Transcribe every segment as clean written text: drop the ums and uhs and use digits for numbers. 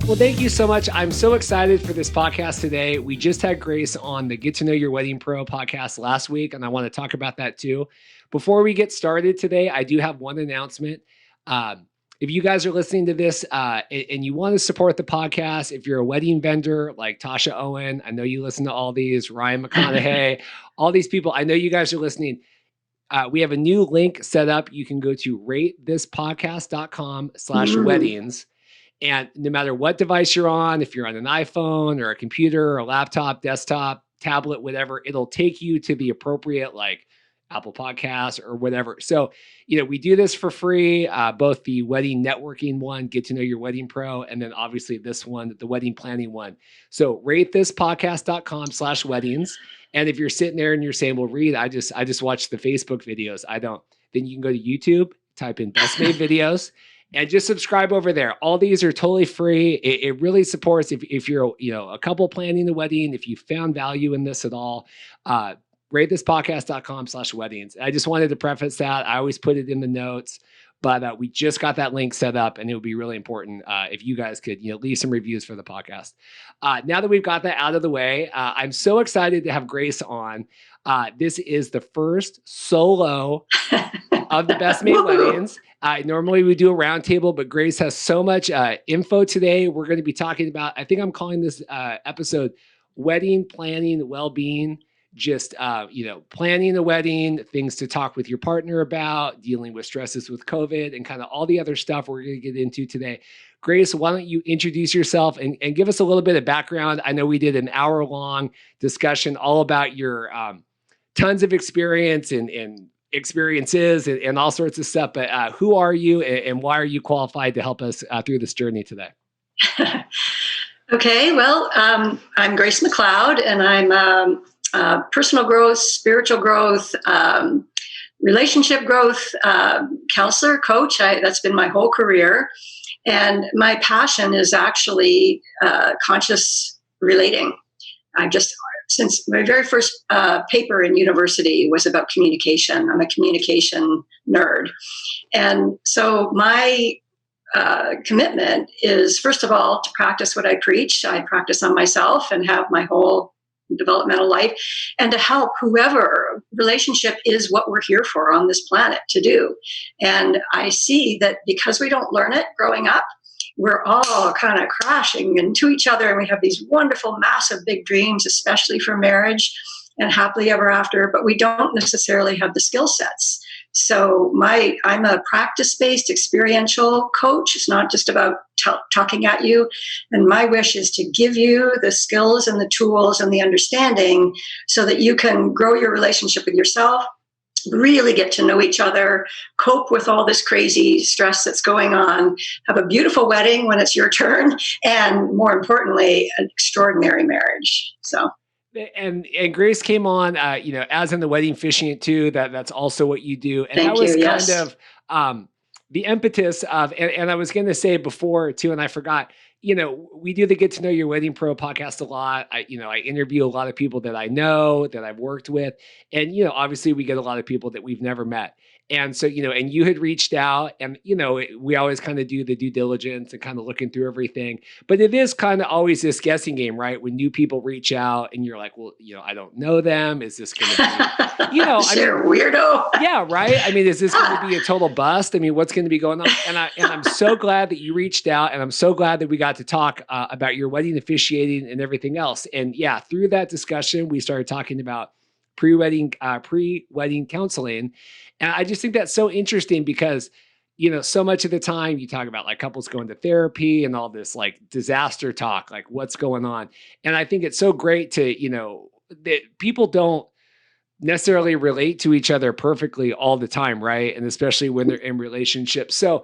Well, thank you so much. I'm so excited for this podcast today. We just had Grace on the Get to Know Your Wedding Pro podcast last week, and I want to talk about that too. Before we get started today, I do have one announcement. If you guys are listening to this and you want to support the podcast, if you're a wedding vendor like Tasha Owen, I know you listen to all these, Ryan McConaughey, all these people, I know you guys are listening. We have a new link set up. You can go to ratethispodcast.com/weddings. And no matter what device you're on, if you're on an iPhone or a computer or a laptop, desktop, tablet, whatever, it'll take you to the appropriate like Apple Podcasts or whatever. So, we do this for free, both the wedding networking one, Get to Know Your Wedding Pro, and then obviously this one, the wedding planning one. So ratethispodcast.com/weddings. And if you're sitting there and you're saying, well, Reid, I just watched the Facebook videos. Then you can go to YouTube, type in Best Made Videos. And just subscribe over there. All these are totally free. It really supports if you're a couple planning a wedding, if you found value in this at all, ratethispodcast.com/weddings. I just wanted to preface that. I always put it in the notes, but we just got that link set up, and it would be really important if you guys could leave some reviews for the podcast. Now that we've got that out of the way, I'm so excited to have Grace on. This is the first solo of the Best Made Weddings. Normally we do a roundtable, but Grace has so much info today. We're going to be talking about, I think I'm calling this episode Wedding Planning Well-Being. Just, planning a wedding, things to talk with your partner about, dealing with stresses with COVID, and kind of all the other stuff we're going to get into today. Grace, why don't you introduce yourself and give us a little bit of background? I know we did an hour-long discussion all about your tons of experience and experiences and all sorts of stuff, but who are you and why are you qualified to help us through this journey today? Okay, well, I'm Grace McLeod, and I'm personal growth, spiritual growth, relationship growth, counselor, coach. That's been my whole career. And my passion is actually conscious relating. Since my very first paper in university was about communication. I'm a communication nerd. And so my commitment is, first of all, to practice what I preach. I practice on myself and have my whole developmental life, and to help whoever. Relationship is what we're here for on this planet to do. And I see that because we don't learn it growing up, we're all kind of crashing into each other, and we have these wonderful, massive, big dreams, especially for marriage and happily ever after, but we don't necessarily have the skill sets. So I'm a practice-based experiential coach. It's not just about talking at you. And my wish is to give you the skills and the tools and the understanding so that you can grow your relationship with yourself, really get to know each other, cope with all this crazy stress that's going on, have a beautiful wedding when it's your turn, and more importantly, an extraordinary marriage. So. And Grace came on, as in the wedding officiant too. That's also what you do, and that was kind of the impetus of. And I was going to say before too, and I forgot. We do the Get to Know Your Wedding Pro podcast a lot. I interview a lot of people that I know, that I've worked with, and obviously we get a lot of people that we've never met. And so, and you had reached out, and, we always kind of do the due diligence and kind of looking through everything. But it is kind of always this guessing game, right? When new people reach out and you're like, well, I don't know them. Is this going to be, weirdo? Yeah, right. I mean, is this going to be a total bust? I mean, what's going to be going on? And I'm so glad that you reached out, and I'm so glad that we got to talk about your wedding officiating and everything else. And yeah, through that discussion, we started talking about pre-wedding counseling. And I just think that's so interesting because, so much of the time you talk about like couples going to therapy and all this like disaster talk, like what's going on. And I think it's so great to, that people don't necessarily relate to each other perfectly all the time, right? And especially when they're in relationships. So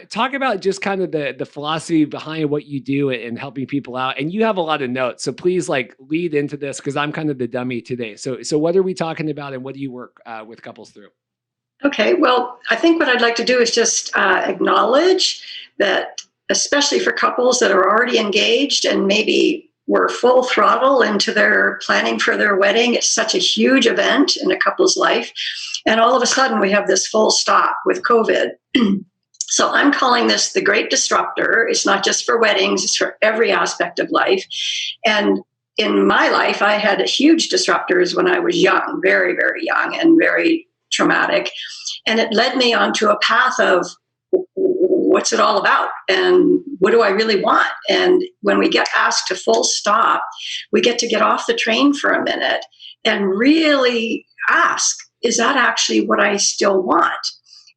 talk about just kind of the philosophy behind what you do and helping people out. And you have a lot of notes, so please like lead into this because I'm kind of the dummy today. So what are we talking about, and what do you work with couples through? Okay, well, I think what I'd like to do is just acknowledge that, especially for couples that are already engaged and maybe were full throttle into their planning for their wedding. It's such a huge event in a couple's life. And all of a sudden we have this full stop with COVID. So I'm calling this the Great Destructor. It's not just for weddings, it's for every aspect of life. And in my life, I had huge disruptors when I was young, very, very young, and very traumatic. And it led me onto a path of what's it all about and what do I really want? And when we get asked to full stop, we get to get off the train for a minute and really ask, is that actually what I still want?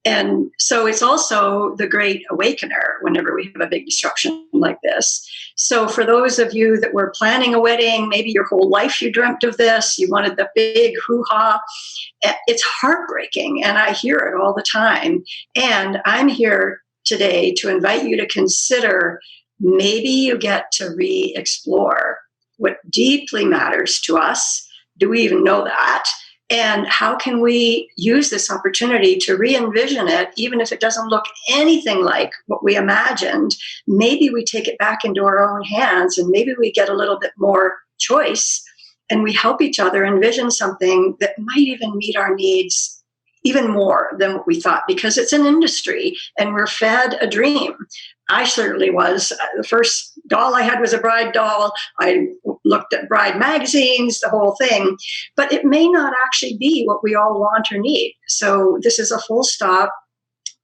And so it's also the great awakener whenever we have a big disruption like this. So for those of you that were planning a wedding, maybe your whole life you dreamt of this, you wanted the big hoo-ha, it's heartbreaking. And I hear it all the time. And I'm here today to invite you to consider maybe you get to re-explore what deeply matters to us. Do we even know that? And how can we use this opportunity to re-envision it, even if it doesn't look anything like what we imagined? Maybe we take it back into our own hands and maybe we get a little bit more choice and we help each other envision something that might even meet our needs even more than what we thought, because it's an industry and we're fed a dream. I certainly was. The first doll I had was a bride doll. I looked at bride magazines, the whole thing, but it may not actually be what we all want or need. So this is a full stop.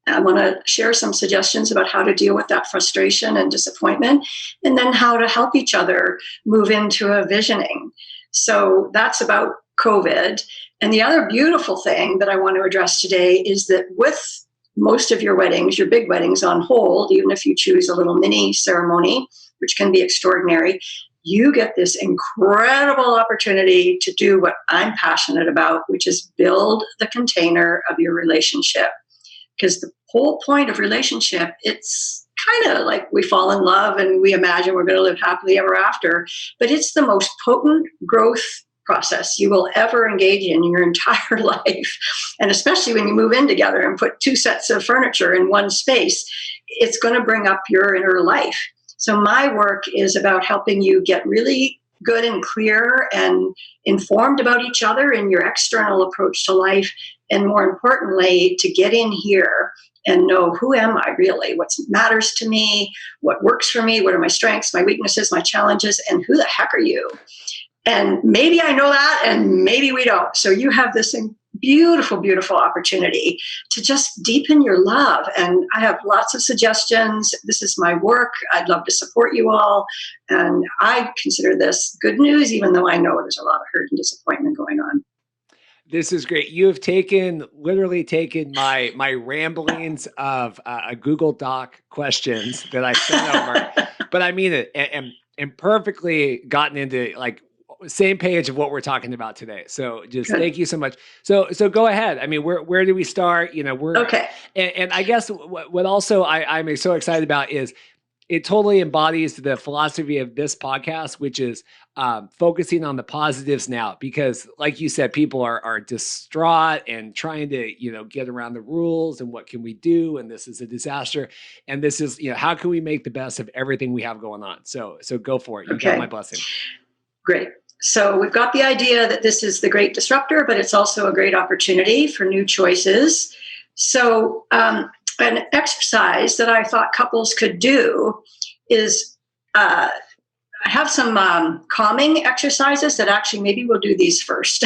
I want to share some suggestions about how to deal with that frustration and disappointment, and then how to help each other move into a visioning. So that's about COVID. And the other beautiful thing that I want to address today is that with most of your weddings, your big weddings on hold, even if you choose a little mini ceremony, which can be extraordinary, you get this incredible opportunity to do what I'm passionate about, which is build the container of your relationship. Because the whole point of relationship, it's kind of like we fall in love and we imagine we're going to live happily ever after, but it's the most potent growth process you will ever engage in your entire life. And especially when you move in together and put two sets of furniture in one space, it's going to bring up your inner life. So my work is about helping you get really good and clear and informed about each other in your external approach to life. And more importantly, to get in here and know, who am I really? What matters to me? What works for me? What are my strengths, my weaknesses, my challenges? And who the heck are you? And maybe I know that, and maybe we don't. So you have this beautiful, beautiful opportunity to just deepen your love. And I have lots of suggestions. This is my work. I'd love to support you all. And I consider this good news, even though I know there's a lot of hurt and disappointment going on. This is great. You have literally taken my ramblings of a Google Doc questions that I sent over, but I mean it, and perfectly gotten into like same page of what we're talking about today. So just Good. thank you so much. So go ahead. I mean, where do we start? You know, okay. And I guess what also I'm so excited about is it totally embodies the philosophy of this podcast, which is focusing on the positives now, because like you said, people are distraught and trying to, get around the rules and what can we do? And this is a disaster. And this is, how can we make the best of everything we have going on? So go for it. You got my blessing. Great. So we've got the idea that this is the great disruptor, but it's also a great opportunity for new choices. So an exercise that I thought couples could do is I have some calming exercises that actually maybe we'll do these first,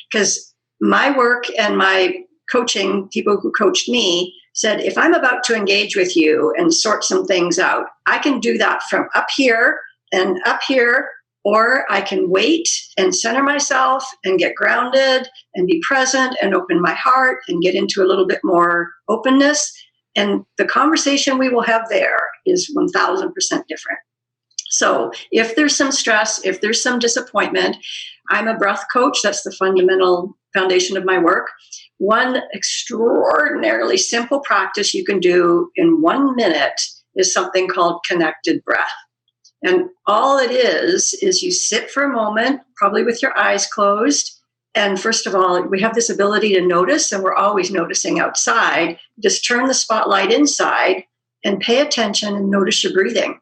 because my work and my coaching, people who coached me said, if I'm about to engage with you and sort some things out, I can do that from up here and up here, or I can wait and center myself and get grounded and be present and open my heart and get into a little bit more openness. And the conversation we will have there is 1000% different. So if there's some stress, if there's some disappointment, I'm a breath coach. That's the fundamental foundation of my work. One extraordinarily simple practice you can do in 1 minute is something called connected breath. And all it is you sit for a moment, probably with your eyes closed. And first of all, we have this ability to notice, and we're always noticing outside. Just turn the spotlight inside and pay attention and notice your breathing.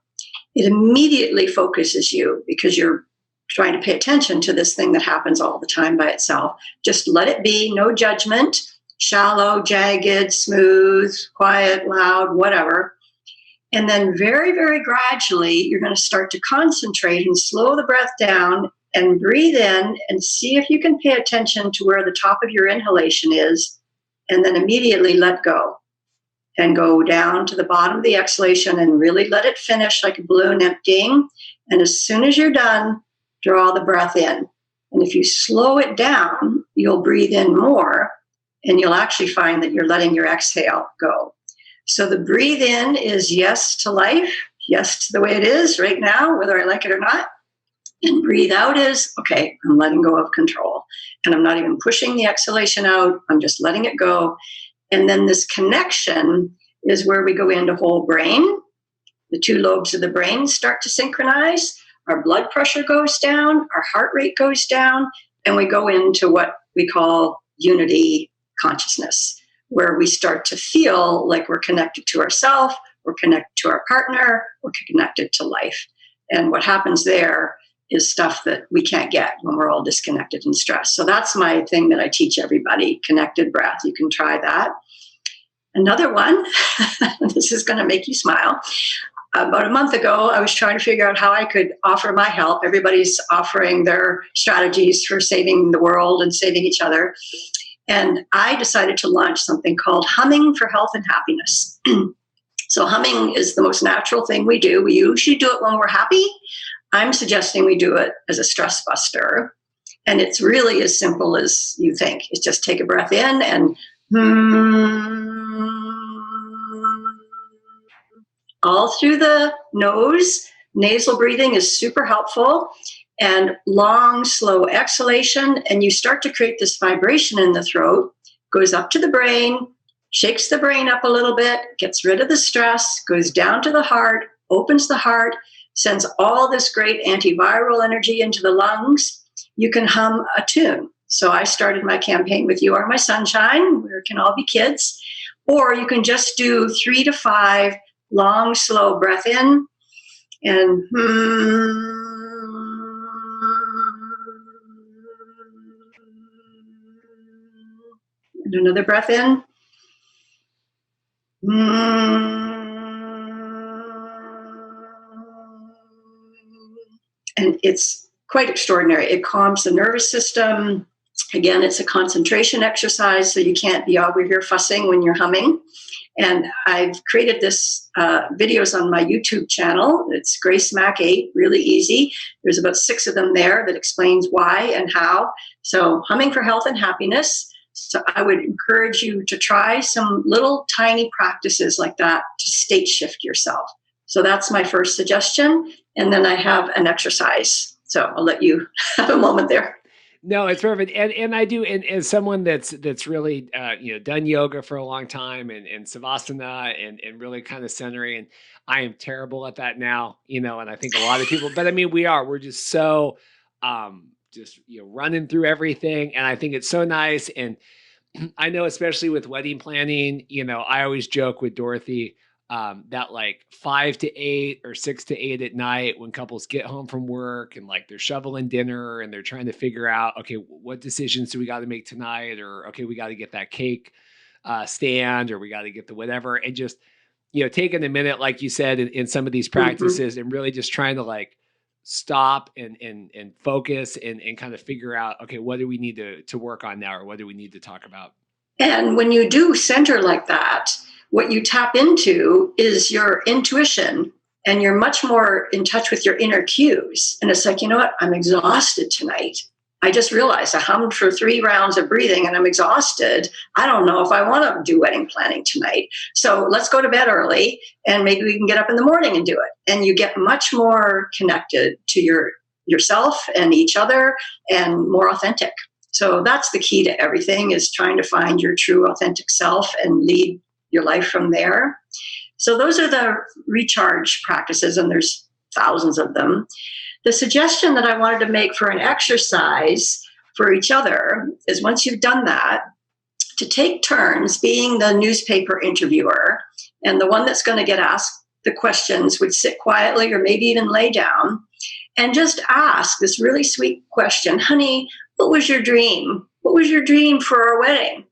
It immediately focuses you because you're trying to pay attention to this thing that happens all the time by itself. Just let it be, no judgment. shallow, jagged, smooth, quiet, loud, whatever. And then very, very gradually, you're going to start to concentrate and slow the breath down and breathe in and see if you can pay attention to where the top of your inhalation is, and then immediately let go and go down to the bottom of the exhalation and really let it finish like a balloon emptying. And as soon as you're done, draw the breath in. And if you slow it down, you'll breathe in more, and you'll actually find that you're letting your exhale go. So the breathe in is yes to life, yes to the way it is right now, whether I like it or not. And breathe out is, okay, I'm letting go of control. And I'm not even pushing the exhalation out. I'm just letting it go. And then this connection is where we go into whole brain. The two lobes of the brain start to synchronize. Our blood pressure goes down. Our heart rate goes down. And we go into what we call unity consciousness, where we start to feel like we're connected to ourselves, we're connected to our partner, we're connected to life. And what happens there is stuff that we can't get when we're all disconnected and stressed. So that's my thing that I teach everybody, connected breath. You can try that. Another one, this is going to make you smile. About a month ago, I was trying to figure out how I could offer my help. Everybody's offering their strategies for saving the world and saving each other. And I decided to launch something called Humming for Health and Happiness. So humming is the most natural thing we do. We usually do it when we're happy. I'm suggesting we do it as a stress buster. And it's really as simple as you think. It's just take a breath in and all through the nose. Nasal breathing is super helpful. And long, slow exhalation. And you start to create this vibration in the throat, goes up to the brain, shakes the brain up a little bit, gets rid of the stress, goes down to the heart, opens the heart, sends all this great antiviral energy into the lungs. You can hum a tune. So I started my campaign with You Are My Sunshine, where it can all be kids. Or you can just do 3 to 5 long, slow breath in and and another breath in. And it's quite extraordinary. It calms the nervous system. Again, it's a concentration exercise, so you can't be over here fussing when you're humming. And I've created this videos on my YouTube channel. It's Grace Mac 8, really easy. There's about 6 of them there that explains why and how. So humming for health and happiness. So I would encourage you to try some little tiny practices like that to state shift yourself. So that's my first suggestion. And then I have an exercise. So I'll let you have a moment there. No, it's perfect. And I do, and as someone that's really done yoga for a long time and savasana and really kind of centering, and I am terrible at that now, and I think a lot of people, but I mean, we're just so running through everything. And I think it's so nice. And I know, especially with wedding planning, I always joke with Dorothy that like 5 to 8 or 6 to 8 at night when couples get home from work and like they're shoveling dinner and they're trying to figure out, okay, what decisions do we got to make tonight? Or, okay, we got to get that cake stand, or we got to get the whatever. And just, taking a minute, like you said, in some of these practices and really just trying to like stop and focus and kind of figure out, okay, what do we need to work on now? Or what do we need to talk about? And when you do center like that, what you tap into is your intuition, and you're much more in touch with your inner cues. And it's like, you know what? I'm exhausted tonight. I just realized I hummed for 3 rounds of breathing and I'm exhausted. I don't know if I want to do wedding planning tonight. So let's go to bed early and maybe we can get up in the morning and do it. And you get much more connected to yourself and each other and more authentic. So that's the key to everything, is trying to find your true authentic self and lead your life from there. So those are the recharge practices, and there's thousands of them. The suggestion that I wanted to make for an exercise for each other is, once you've done that, to take turns being the newspaper interviewer, and the one that's going to get asked the questions would sit quietly or maybe even lay down and just ask this really sweet question. Honey, what was your dream? What was your dream for our wedding?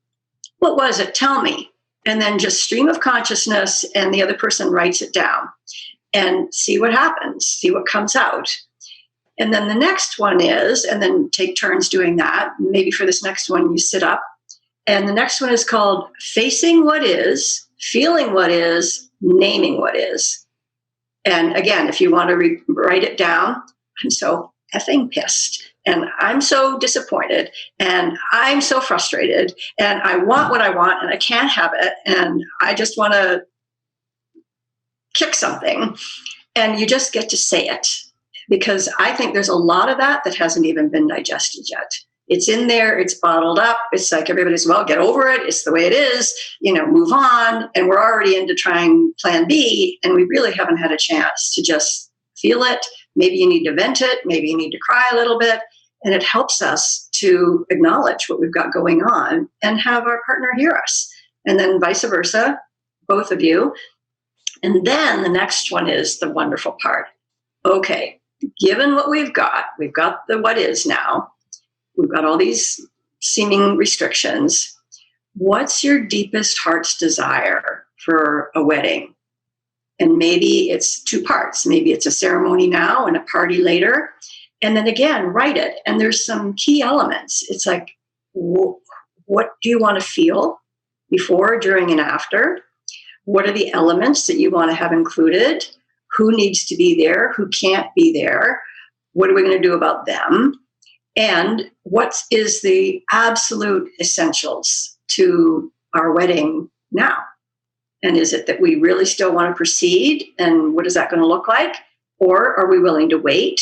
What was it? Tell me. And then just stream of consciousness, and the other person writes it down and see what happens, see what comes out. And then the next one is, and then take turns doing that. Maybe for this next one, you sit up. And the next one is called facing what is, feeling what is, naming what is. And again, if you want to write it down, I'm so effing pissed. And I'm so disappointed. And I'm so frustrated. And I want what I want and I can't have it. And I just want to kick something. And you just get to say it. Because I think there's a lot of that hasn't even been digested yet. It's in there, it's bottled up. It's like everybody's, well, get over it. It's the way it is, move on. And we're already into trying plan B. And we really haven't had a chance to just feel it. Maybe you need to vent it. Maybe you need to cry a little bit. And it helps us to acknowledge what we've got going on and have our partner hear us. And then vice versa, both of you. And then the next one is the wonderful part. Okay, given what we've got the what is now. We've got all these seeming restrictions. What's your deepest heart's desire for a wedding? And maybe it's two parts. Maybe it's a ceremony now and a party later. And then again, write it. And there's some key elements. It's like, what do you want to feel before, during, and after? What are the elements that you want to have included? Who needs to be there? Who can't be there? What are we going to do about them? And what is the absolute essentials to our wedding now? And is it that we really still want to proceed? And what is that going to look like? Or are we willing to wait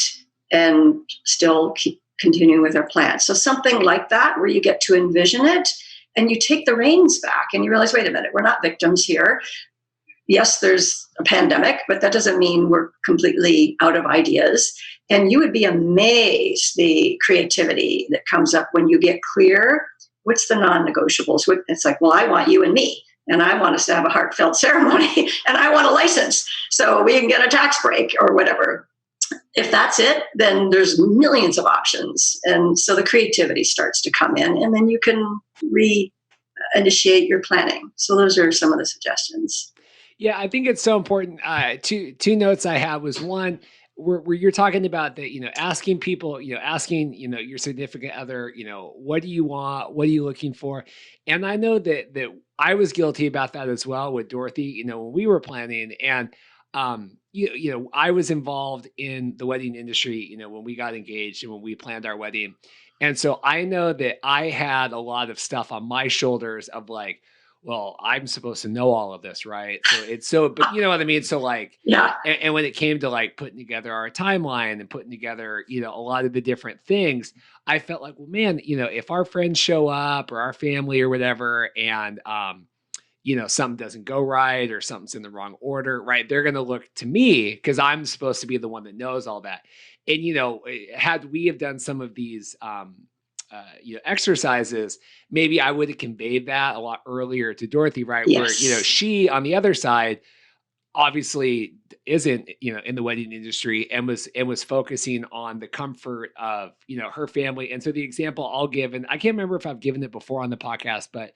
and still keep continuing with our plan? So something like that, where you get to envision it and you take the reins back and you realize, wait a minute, we're not victims here. Yes, there's a pandemic, but that doesn't mean we're completely out of ideas. And you would be amazed the creativity that comes up when you get clear. What's the non-negotiables? It's like, well, I want you and me, and I want us to have a heartfelt ceremony, and I want a license so we can get a tax break or whatever. If that's it, then there's millions of options. And so the creativity starts to come in, and then you can re-initiate your planning. So those are some of the suggestions. Yeah, I think it's so important. Two notes I have was one, where you're talking about that, asking people, asking, your significant other, what do you want? What are you looking for? And I know that I was guilty about that as well with Dorothy, when we were planning, and I was involved in the wedding industry, when we got engaged and when we planned our wedding. And so I know that I had a lot of stuff on my shoulders of like, well, I'm supposed to know all of this, right? But you know what I mean? So like, yeah. And when it came to like putting together our timeline and putting together, a lot of the different things, I felt like, well, man, if our friends show up or our family or whatever, and, something doesn't go right or something's in the wrong order, right? They're going to look to me because I'm supposed to be the one that knows all that. And, had we have done some of these, exercises, maybe I would have conveyed that a lot earlier to Dorothy, right? Yes. Where, she on the other side obviously isn't, in the wedding industry and was focusing on the comfort of, her family. And so the example I'll give, and I can't remember if I've given it before on the podcast, but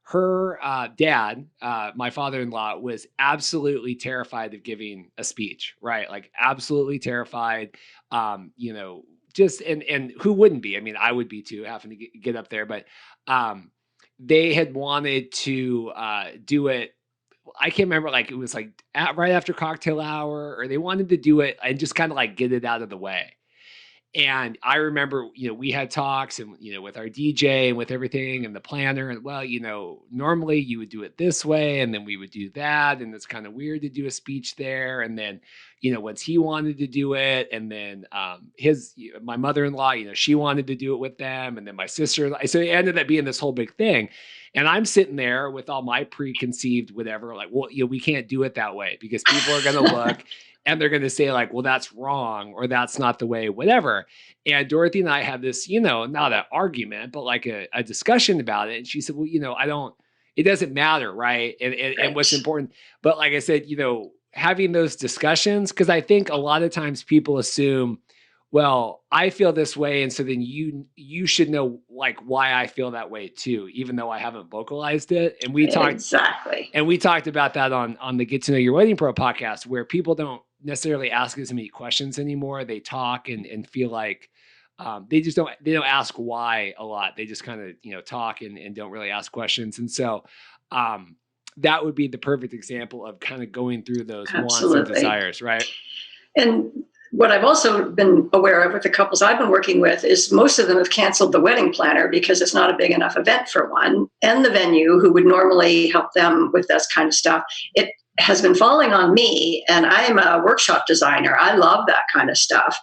her dad, my father-in-law, was absolutely terrified of giving a speech, right? Like absolutely terrified, and who wouldn't be? I mean, I would be too, having to get up there, but they had wanted to do it. I can't remember, like it was like right after cocktail hour, or they wanted to do it and just kind of like get it out of the way. And I remember, we had talks and, with our DJ and with everything and the planner, and well, normally you would do it this way and then we would do that. And it's kind of weird to do a speech there. And then, once he wanted to do it, and then my mother-in-law, she wanted to do it with them. And then my sister, so it ended up being this whole big thing. And I'm sitting there with all my preconceived whatever, like, well, we can't do it that way because people are going to look and they're going to say like, well, that's wrong, or that's not the way, whatever. And Dorothy and I had this, not an argument, but like a discussion about it. And she said, well, it doesn't matter. Right. And what's important. But like I said, having those discussions, because I think a lot of times people assume, well, I feel this way, and so then you should know like why I feel that way too, even though I haven't vocalized it. Exactly. And we talked about that on the Get to Know Your Wedding Pro podcast, where people don't necessarily ask as many questions anymore. They talk and feel like they don't ask why a lot. They just kind of talk and don't really ask questions. And so that would be the perfect example of kind of going through those wants and Absolutely. desires, right? And what I've also been aware of with the couples I've been working with is most of them have canceled the wedding planner because it's not a big enough event for one, and the venue who would normally help them with this kind of stuff. It has been falling on me, and I'm a workshop designer. I love that kind of stuff.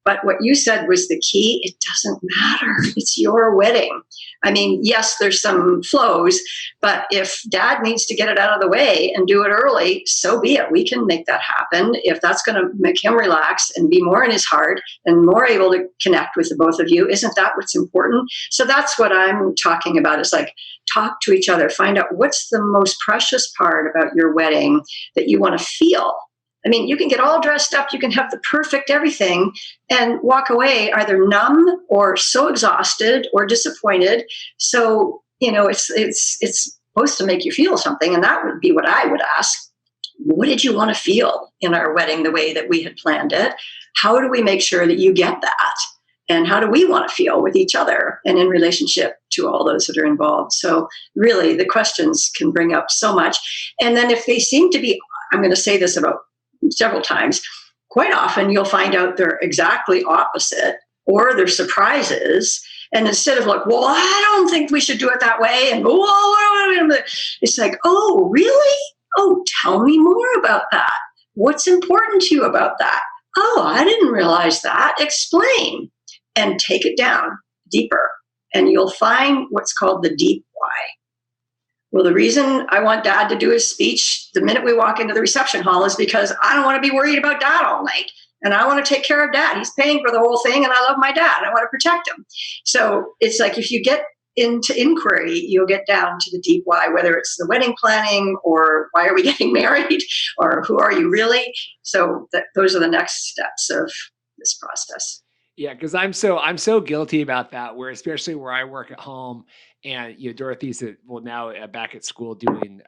But what you said was the key. It doesn't matter. It's your wedding. I mean, yes, there's some flows, but if dad needs to get it out of the way and do it early, so be it. We can make that happen. If that's going to make him relax and be more in his heart and more able to connect with the both of you, isn't that what's important? So that's what I'm talking about, is like, talk to each other, find out what's the most precious part about your wedding that you want to feel. I mean, you can get all dressed up, you can have the perfect everything and walk away either numb or so exhausted or disappointed. So, it's supposed to make you feel something. And that would be what I would ask. What did you want to feel in our wedding the way that we had planned it? How do we make sure that you get that? And how do we want to feel with each other and in relationship to all those that are involved? So really, the questions can bring up so much. And then if they seem to be, I'm going to say this about several times, quite often you'll find out they're exactly opposite or they're surprises. And instead of like, well, I don't think we should do it that way. And it's like, oh, really? Oh, tell me more about that. What's important to you about that? Oh, I didn't realize that. Explain. And take it down deeper. And you'll find what's called the deep why. Well, the reason I want dad to do his speech the minute we walk into the reception hall is because I don't want to be worried about dad all night. And I want to take care of dad. He's paying for the whole thing and I love my dad. I want to protect him. So it's like, if you get into inquiry, you'll get down to the deep why, whether it's the wedding planning or why are we getting married or who are you really? So those are the next steps of this process. Yeah, because I'm so guilty about that. Where especially where I work at home, and Dorothy's now back at school doing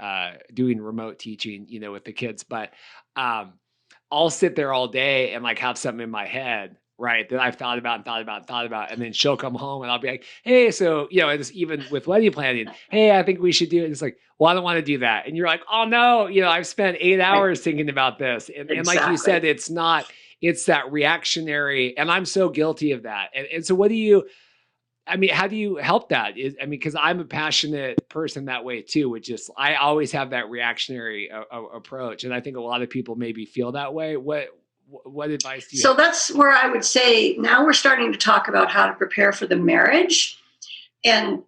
remote teaching, with the kids. But I'll sit there all day and like have something in my head, right, that I've thought about and thought about and thought about, and then she'll come home and I'll be like, hey, so it's even with wedding planning, hey, I think we should do it. It's like, well, I don't want to do that, and you're like, oh no, I've spent 8 hours thinking about this, and like you said, it's not. It's that reactionary, and I'm so guilty of that. And so how do you help that? Because I'm a passionate person that way too, which is I always have that reactionary approach. And I think a lot of people maybe feel that way. What advice do you have? So that's where I would say now we're starting to talk about how to prepare for the marriage. And,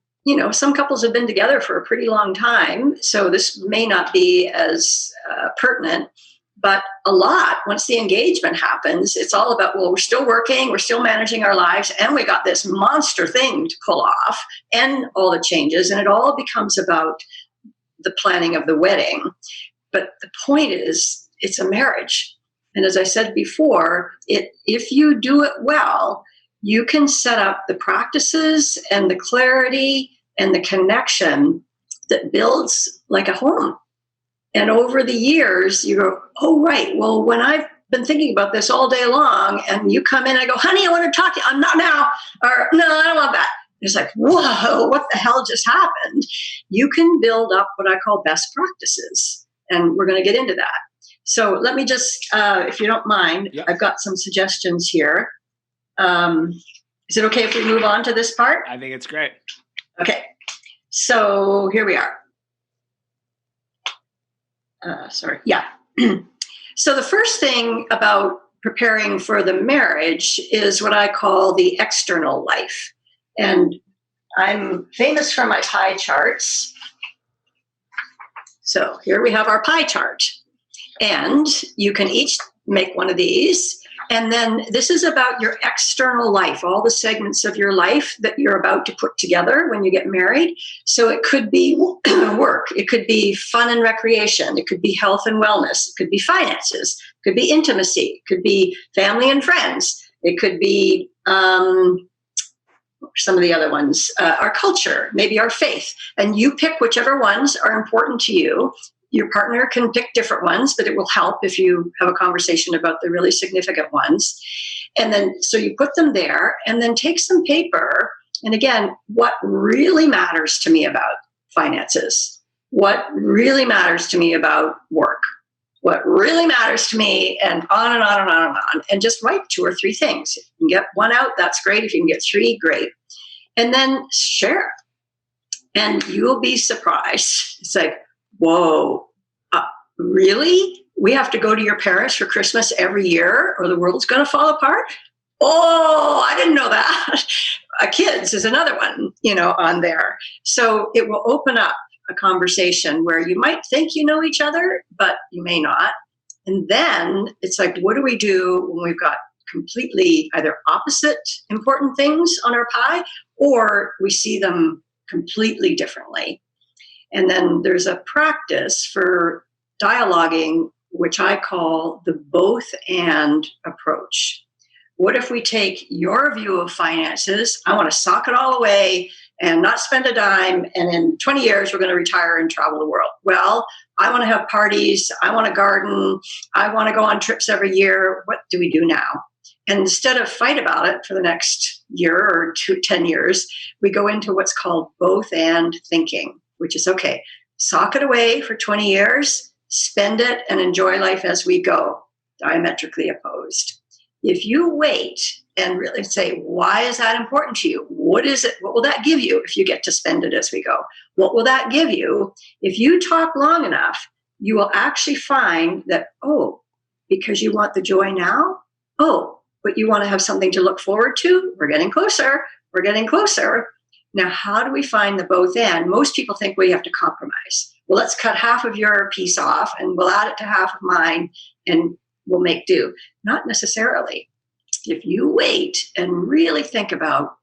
some couples have been together for a pretty long time. So this may not be as pertinent. But a lot, once the engagement happens, it's all about, well, we're still working, we're still managing our lives, and we got this monster thing to pull off and all the changes. And it all becomes about the planning of the wedding. But the point is, it's a marriage. And as I said before, if you do it well, you can set up the practices and the clarity and the connection that builds like a home. And over the years, you go, oh, right. Well, when I've been thinking about this all day long and you come in, I go, honey, I want to talk to you. I'm not now. Or no, I don't want that. It's like, whoa, what the hell just happened? You can build up what I call best practices. And we're going to get into that. So let me just, if you don't mind, yep. I've got some suggestions here. Is it okay if we move on to this part? I think it's great. Okay. So here we are. So the first thing about preparing for the marriage is what I call the external life. And I'm famous for my pie charts. So here we have our pie chart. And you can each make one of these. And then this is about your external life, all the segments of your life that you're about to put together when you get married. So it could be work, it could be fun and recreation, it could be health and wellness, it could be finances, it could be intimacy, it could be family and friends, It could be some of the other ones, our culture, maybe our faith. And you pick whichever ones are important to you. Your partner can pick different ones, but it will help if you have a conversation about the really significant ones. And then, so you put them there and then take some paper. And again, what really matters to me about finances? What really matters to me about work? What really matters to me, and on and on and on and on. And just write 2 or 3 things. If you can get 1 out, that's great. If you can get 3, great. And then share. And you'll be surprised. It's like, whoa, really? We have to go to your parents for Christmas every year or the world's going to fall apart? Oh, I didn't know that. Kids is another one, on there. So it will open up a conversation where you might think you know each other, but you may not. And then it's like, what do we do when we've got completely either opposite important things on our pie, or we see them completely differently? And then there's a practice for dialoguing, which I call the both and approach. What if we take your view of finances? I want to sock it all away and not spend a dime. And in 20 years, we're going to retire and travel the world. Well, I want to have parties. I want to garden. I want to go on trips every year. What do we do now? And instead of fight about it for the next year or 10 years, we go into what's called both and thinking, which is, okay, sock it away for 20 years, spend it and enjoy life as we go, diametrically opposed. If you wait and really say, why is that important to you? What is it? What will that give you if you get to spend it as we go? What will that give you? If you talk long enough, you will actually find that, oh, because you want the joy now? Oh, but you want to have something to look forward to? We're getting closer. We're getting closer. Now, how do we find the both and? Most people think we have to compromise. Well, let's cut half of your piece off and we'll add it to half of mine and we'll make do. Not necessarily. If you wait and really think about,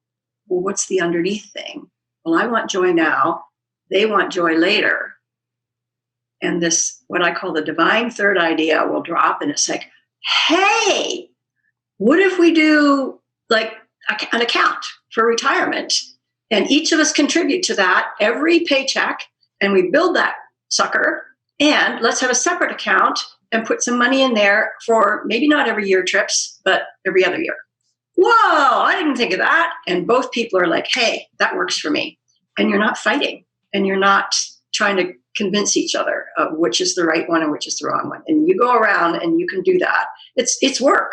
well, what's the underneath thing? Well, I want joy now. They want joy later. And this, what I call the divine third idea, will drop and it's like, hey, what if we do like an account for retirement? And each of us contribute to that every paycheck, and we build that sucker, and let's have a separate account and put some money in there for maybe not every year trips, but every other year. Whoa, I didn't think of that. And both people are like, hey, that works for me. And you're not fighting, and you're not trying to convince each other of which is the right one and which is the wrong one. And you go around and you can do that. It's work.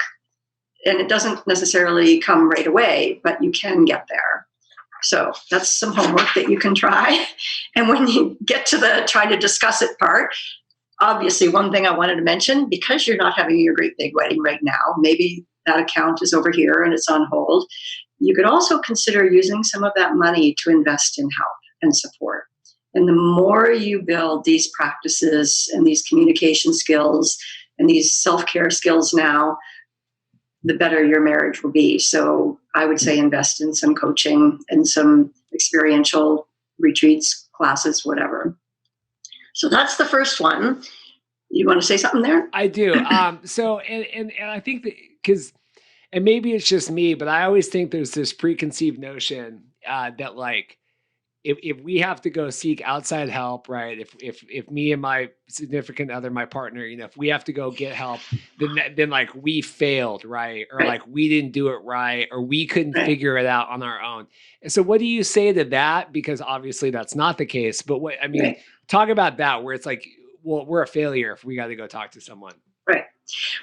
And it doesn't necessarily come right away, but you can get there. So that's some homework that you can try. And when you get to the trying to discuss it part, obviously one thing I wanted to mention, because you're not having your great big wedding right now, maybe that account is over here and it's on hold. You could also consider using some of that money to invest in help and support. And the more you build these practices and these communication skills and these self-care skills now, the better your marriage will be. So I would say invest in some coaching and some experiential retreats, classes, whatever. So that's the first one. You want to say something there? I do. So, and I think that because, and maybe it's just me, but I always think there's this preconceived notion that like, if we have to go seek outside help, right? If me and my significant other, my partner, if we have to go get help, then like we failed, right? Or like we didn't do it right, or we couldn't figure it out on our own. And so what do you say to that? Because obviously that's not the case, but talk about that where it's like, well, we're a failure if we got to go talk to someone. Right.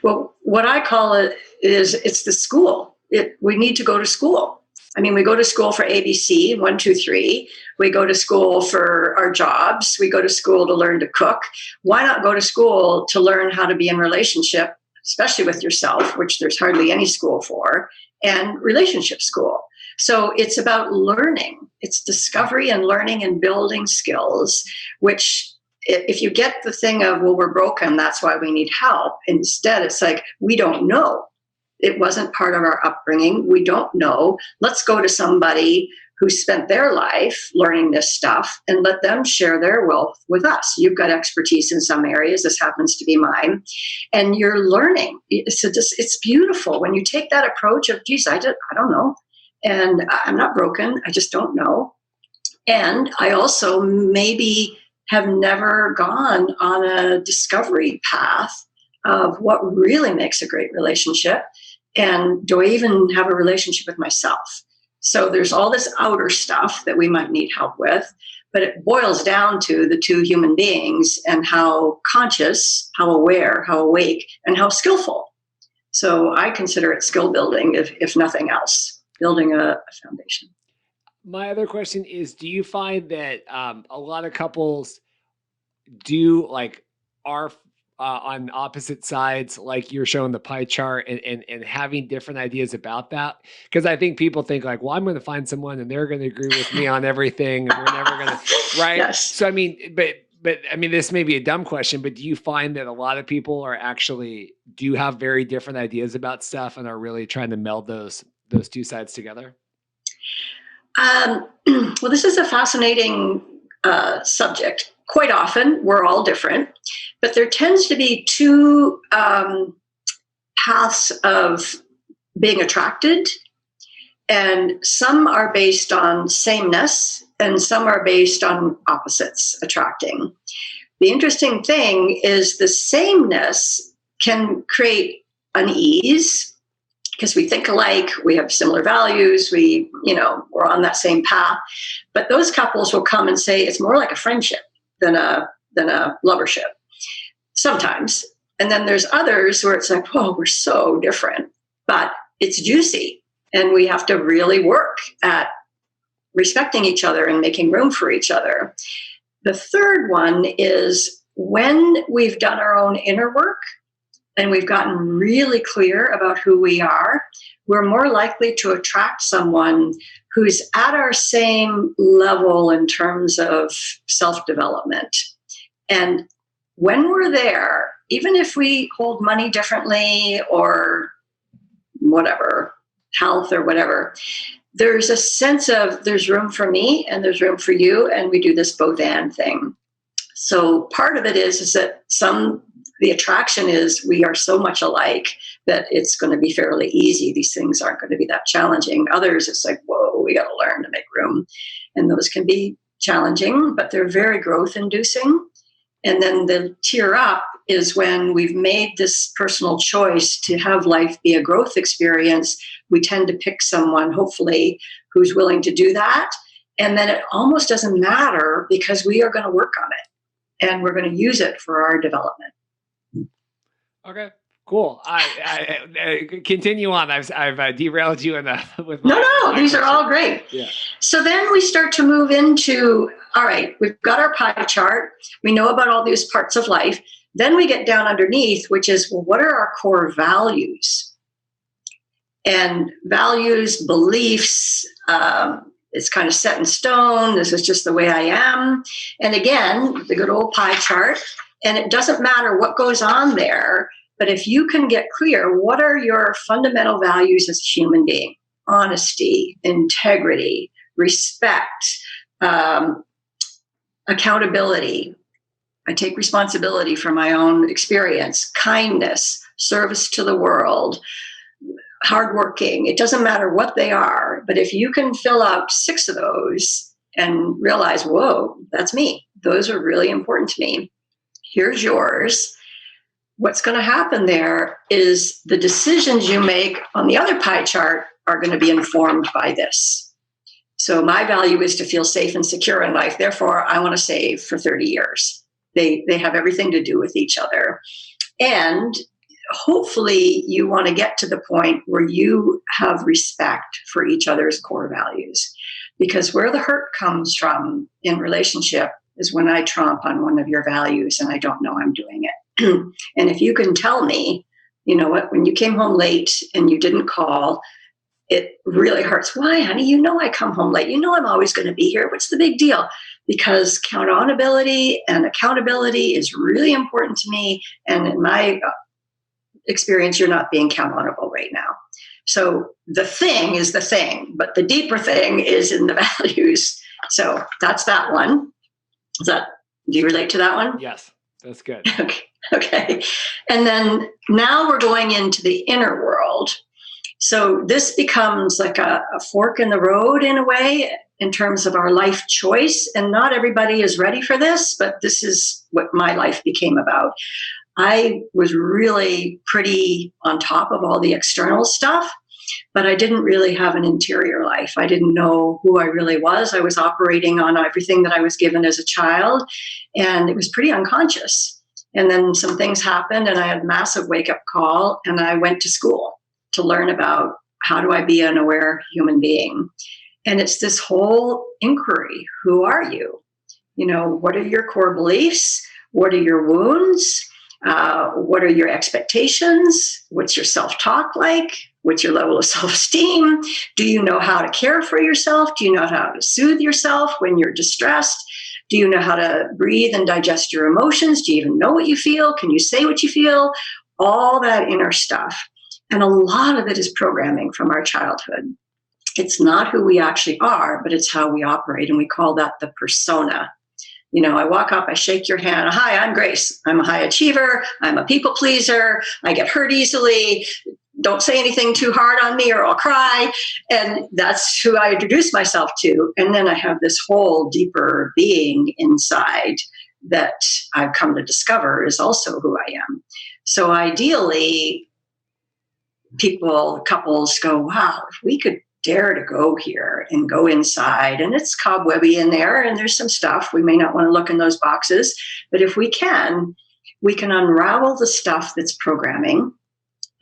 Well, what I call it is it's the school. We need to go to school. I mean, we go to school for ABC, 1, 2, 3. We go to school for our jobs. We go to school to learn to cook. Why not go to school to learn how to be in relationship, especially with yourself, which there's hardly any school for, and relationship school. So it's about learning. It's discovery and learning and building skills, which if you get the thing of, well, we're broken, that's why we need help. Instead, it's like, we don't know. It wasn't part of our upbringing. We don't know. Let's go to somebody who spent their life learning this stuff, and let them share their wealth with us. You've got expertise in some areas. This happens to be mine. And you're learning. It's beautiful when you take that approach of, geez, I don't know. And I'm not broken. I just don't know. And I also maybe have never gone on a discovery path of what really makes a great relationship. And do I even have a relationship with myself? So there's all this outer stuff that we might need help with, but it boils down to the two human beings and how conscious, how aware, how awake, and how skillful. So I consider it skill building, if nothing else, building a foundation. My other question is, do you find that a lot of couples are on opposite sides, like you're showing the pie chart, and having different ideas about that? Because I think people think like, well, I'm going to find someone and they're going to agree with me on everything, and we're never going to, right? Yes. So, I mean, but I mean, this may be a dumb question, but do you find that a lot of people do have very different ideas about stuff and are really trying to meld those two sides together? Well, this is a fascinating subject. Quite often, we're all different, but there tends to be two paths of being attracted, and some are based on sameness, and some are based on opposites attracting. The interesting thing is the sameness can create unease, because we think alike, we have similar values, we're on that same path. But those couples will come and say it's more like a friendship than a lovership sometimes. And then there's others where it's like, whoa, we're so different, but it's juicy. And we have to really work at respecting each other and making room for each other. The third one is when we've done our own inner work, and we've gotten really clear about who we are, we're more likely to attract someone who's at our same level in terms of self-development. And when we're there, even if we hold money differently or whatever, health or whatever, there's a sense of there's room for me and there's room for you, and we do this both and thing. So part of it is that the attraction is we are so much alike that it's going to be fairly easy. These things aren't going to be that challenging. Others, it's like, whoa, we got to learn to make room. And those can be challenging, but they're very growth inducing. And then the tier up is when we've made this personal choice to have life be a growth experience. We tend to pick someone, hopefully, who's willing to do that. And then it almost doesn't matter because we are going to work on it and we're going to use it for our development. Okay, cool. I continue on. I've derailed you with no. These are all great. Yeah. So then we start to move into, all right, we've got our pie chart. We know about all these parts of life. Then we get down underneath, which is, well, what are our core values? And values, beliefs, it's kind of set in stone. This is just the way I am. And again, the good old pie chart. And it doesn't matter what goes on there, but if you can get clear, what are your fundamental values as a human being? Honesty, integrity, respect, accountability. I take responsibility for my own experience, kindness, service to the world, hardworking. It doesn't matter what they are, but if you can fill out 6 of those and realize, whoa, that's me. Those are really important to me. Here's yours. What's going to happen there is the decisions you make on the other pie chart are going to be informed by this. So my value is to feel safe and secure in life. Therefore, I want to save for 30 years. They have everything to do with each other. And hopefully you want to get to the point where you have respect for each other's core values. Because where the hurt comes from in relationship is when I tromp on one of your values and I don't know I'm doing it. And if you can tell me, you know what, when you came home late and you didn't call, it really hurts. Why, honey? You know I come home late. You know I'm always going to be here. What's the big deal? Because accountability and accountability is really important to me. And in my experience, you're not being accountable right now. So the thing is the thing, but the deeper thing is in the values. So that's that one. Do you relate to that one? Yes, that's good. Okay. And then now we're going into the inner world. So this becomes like a fork in the road in a way in terms of our life choice. And not everybody is ready for this, but this is what my life became about. I was really pretty on top of all the external stuff, but I didn't really have an interior life. I didn't know who I really was. I was operating on everything that I was given as a child, and it was pretty unconscious. And then some things happened, and I had a massive wake-up call, and I went to school to learn about how do I be an aware human being. And it's this whole inquiry. Who are you? You know, what are your core beliefs? What are your wounds? What are your expectations? What's your self-talk like? What's your level of self-esteem? Do you know how to care for yourself? Do you know how to soothe yourself when you're distressed? Do you know how to breathe and digest your emotions? Do you even know what you feel? Can you say what you feel? All that inner stuff. And a lot of it is programming from our childhood. It's not who we actually are, but it's how we operate. And we call that the persona. You know, I walk up, I shake your hand. Hi, I'm Grace. I'm a high achiever. I'm a people pleaser. I get hurt easily. Don't say anything too hard on me or I'll cry. And that's who I introduce myself to. And then I have this whole deeper being inside that I've come to discover is also who I am. So ideally, couples go, wow, if we could dare to go here and go inside, and it's cobwebby in there and there's some stuff we may not want to look in those boxes, but if we can unravel the stuff that's programming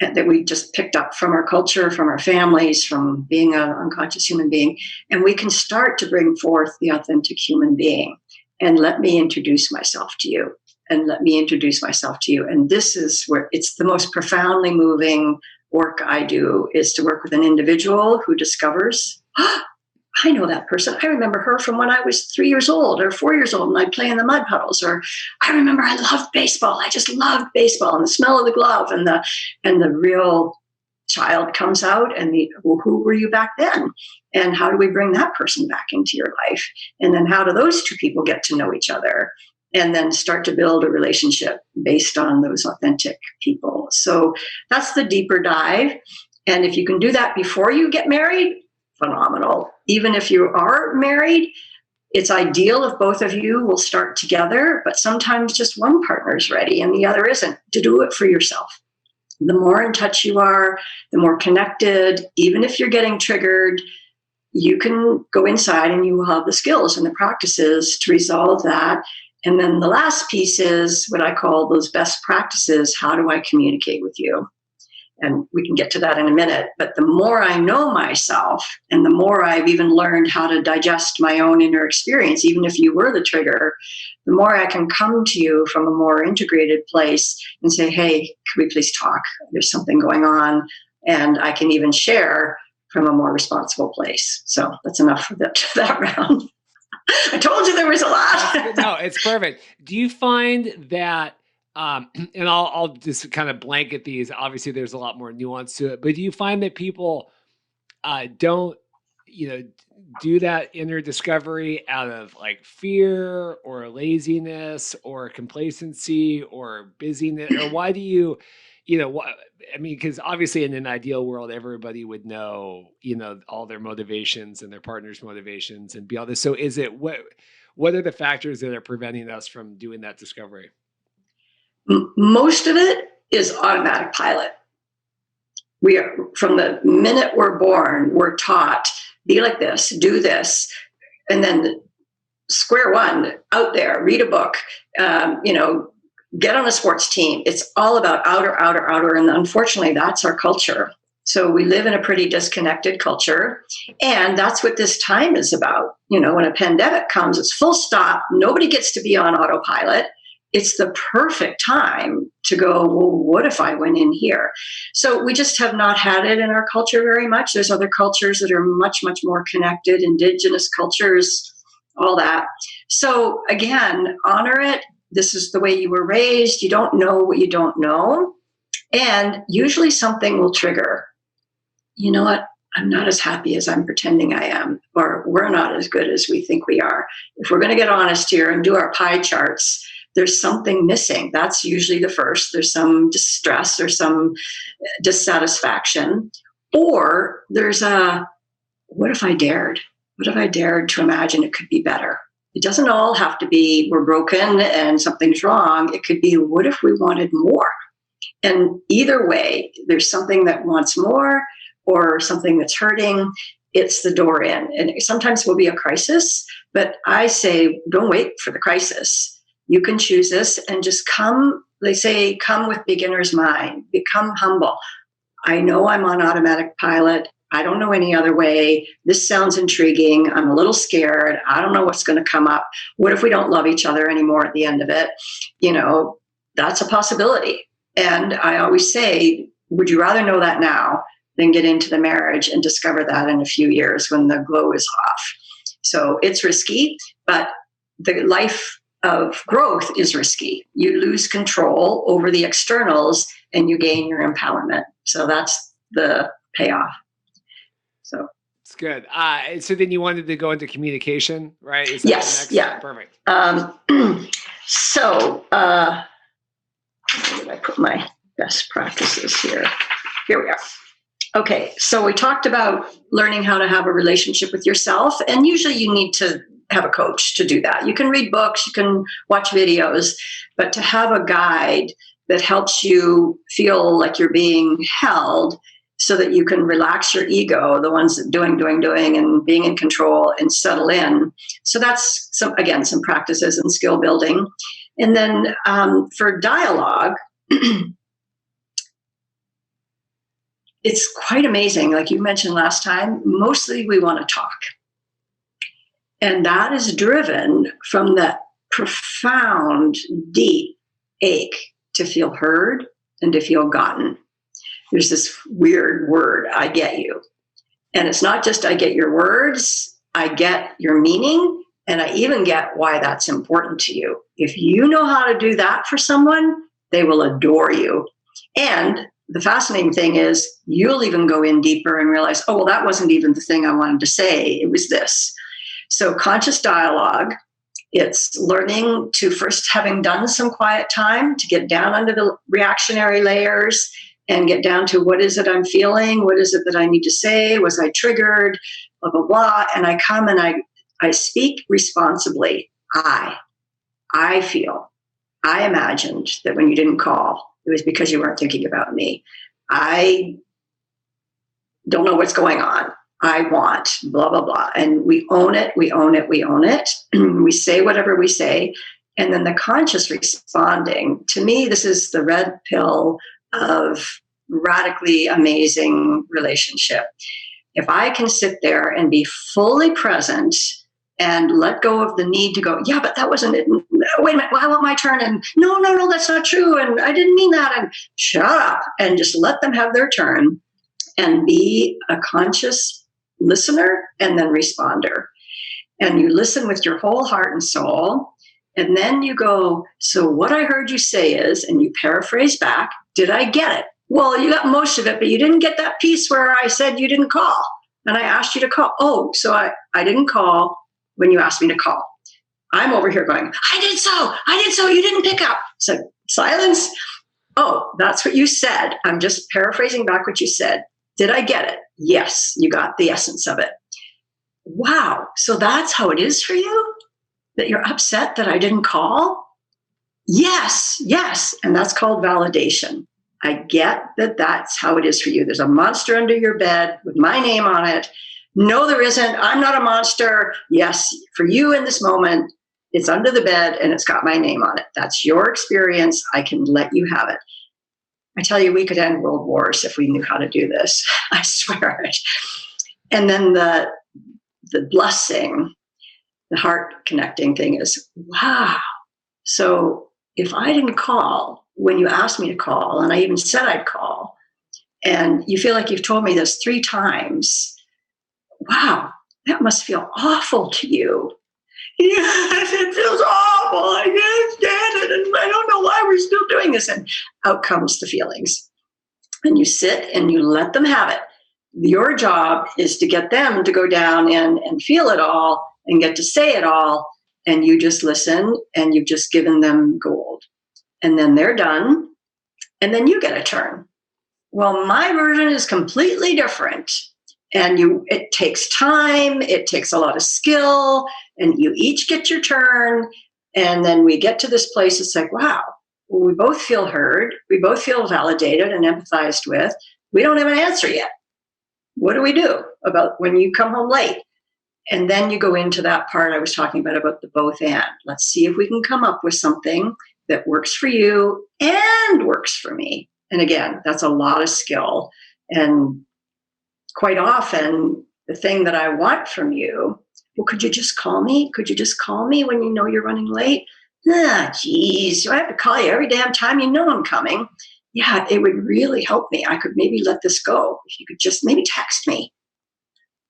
that we just picked up from our culture, from our families, from being an unconscious human being, and we can start to bring forth the authentic human being. And let me introduce myself to you, and let me introduce myself to you. And this is where it's the most profoundly moving work I do, is to work with an individual who discovers, I know that person. I remember her from when I was 3 years old or 4 years old and I'd play in the mud puddles. Or I remember I loved baseball. I just loved baseball and the smell of the glove, and the real child comes out and well, who were you back then? And how do we bring that person back into your life? And then how do those two people get to know each other? And then start to build a relationship based on those authentic people. So that's the deeper dive. And if you can do that before you get married, phenomenal. Even if you are married, it's ideal if both of you will start together, but sometimes just one partner is ready and the other isn't, to do it for yourself. The more in touch you are, the more connected. Even if you're getting triggered, you can go inside and you will have the skills and the practices to resolve that. And then the last piece is what I call those best practices. How do I communicate with you? And we can get to that in a minute. But the more I know myself and the more I've even learned how to digest my own inner experience, even if you were the trigger, the more I can come to you from a more integrated place and say, hey, can we please talk? There's something going on. And I can even share from a more responsible place. So that's enough for that round. I told you there was a lot. No, it's perfect. Do you find that, and I'll just kind of blanket these, obviously there's a lot more nuance to it, but do you find that people don't, do that inner discovery out of like fear or laziness or complacency or busyness? Or why do you, because obviously in an ideal world, everybody would know, all their motivations and their partner's motivations and be all this. So is it, what are the factors that are preventing us from doing that discovery? Most of it is automatic pilot. We are, from the minute we're born, we're taught, be like this, do this. And then square one, out there, read a book, get on a sports team. It's all about outer. And unfortunately, that's our culture. So we live in a pretty disconnected culture. And that's what this time is about. When a pandemic comes, it's full stop. Nobody gets to be on autopilot. It's the perfect time to go, well, what if I went in here? So we just have not had it in our culture very much. There's other cultures that are much, much more connected, indigenous cultures, all that. So again, honor it. This is the way you were raised. You don't know what you don't know. And usually something will trigger. you know what? I'm not as happy as I'm pretending I am, or we're not as good as we think we are. If we're going to get honest here and do our pie charts, there's something missing. That's usually the first. There's some distress or some dissatisfaction, or there's a, what if I dared? What if I dared to imagine it could be better? It doesn't all have to be we're broken and something's wrong. It could be, what if we wanted more? And either way, there's something that wants more or something that's hurting. It's the door in. And sometimes it will be a crisis, but I say, don't wait for the crisis. You can choose this and just come. They say, come with beginner's mind, become humble. I know I'm on automatic pilot. I don't know any other way. This sounds intriguing. I'm a little scared. I don't know what's going to come up. What if we don't love each other anymore at the end of it? You know, that's a possibility. And I always say, would you rather know that now than get into the marriage and discover that in a few years when the glow is off? So it's risky, but the life of growth is risky. You lose control over the externals and you gain your empowerment. So that's the payoff. So it's good. So then you wanted to go into communication, right? Is that yes. the next? Yeah. Perfect. So where did I put my best practices here? Here we are. Okay. So we talked about learning how to have a relationship with yourself. And usually you need to have a coach to do that. You can read books, you can watch videos, but to have a guide that helps you feel like you're being held so that you can relax your ego, the ones that doing, and being in control and settle in. So that's some practices and skill building. And then for dialogue, it's quite amazing. Like you mentioned last time, mostly we want to talk. And that is driven from that profound, deep ache to feel heard and to feel gotten. There's this weird word, I get you. And it's not just I get your words, I get your meaning, and I even get why that's important to you. If you know how to do that for someone, they will adore you. And the fascinating thing is you'll even go in deeper and realize, oh, well, that wasn't even the thing I wanted to say. It was this. So conscious dialogue, it's learning to first, having done some quiet time, to get down under the reactionary layers and get down to what is it I'm feeling? What is it that I need to say? Was I triggered? Blah, blah, blah. And I come and I speak responsibly. I feel, I imagined that when you didn't call, it was because you weren't thinking about me. I don't know what's going on. I want, blah, blah, blah. And we own it, we own it, we own it. We say whatever we say. And then the conscious responding, to me, this is the red pill of radically amazing relationship. If I can sit there and be fully present and let go of the need to go, yeah, but that wasn't it. Wait a minute, well, I want my turn. And no, that's not true. And I didn't mean that. And shut up and just let them have their turn and be a conscious listener and then responder. And you listen with your whole heart and soul. And then you go, so what I heard you say is, and you paraphrase back, did I get it? Well, you got most of it, but you didn't get that piece where I said you didn't call. And I asked you to call. Oh, so I didn't call when you asked me to call. I'm over here going, I did so, you didn't pick up. So silence. Oh, that's what you said. I'm just paraphrasing back what you said. Did I get it? Yes, you got the essence of it. Wow. So that's how it is for you? That you're upset that I didn't call? Yes. And that's called validation. I get that that's how it is for you. There's a monster under your bed with my name on it. No, there isn't. I'm not a monster. Yes, for you in this moment, it's under the bed and it's got my name on it. That's your experience. I can let you have it. I tell you, we could end world wars if we knew how to do this. I swear it. And then the blessing, the heart connecting thing is, wow. So if I didn't call when you asked me to call, and I even said I'd call, and you feel like you've told me this 3 times, wow, that must feel awful to you. Yes, it feels awful. I can't stand it. And I don't know why we're still doing this. And out comes the feelings. And you sit and you let them have it. Your job is to get them to go down and feel it all and get to say it all. And you just listen and you've just given them gold. And then they're done. And then you get a turn. Well, my version is completely different. And it takes time, it takes a lot of skill, and you each get your turn. And then we get to this place, it's like, wow, well, we both feel heard, we both feel validated and empathized with. We don't have an answer yet. What do we do about when you come home late? And then you go into that part I was talking about the both and. Let's see if we can come up with something that works for you and works for me. And again, that's a lot of skill. And quite often, the thing that I want from you, well, could you just call me? Could you just call me when you know you're running late? Geez, do I have to call you every damn time you know I'm coming? Yeah, it would really help me. I could maybe let this go. If you could just maybe text me.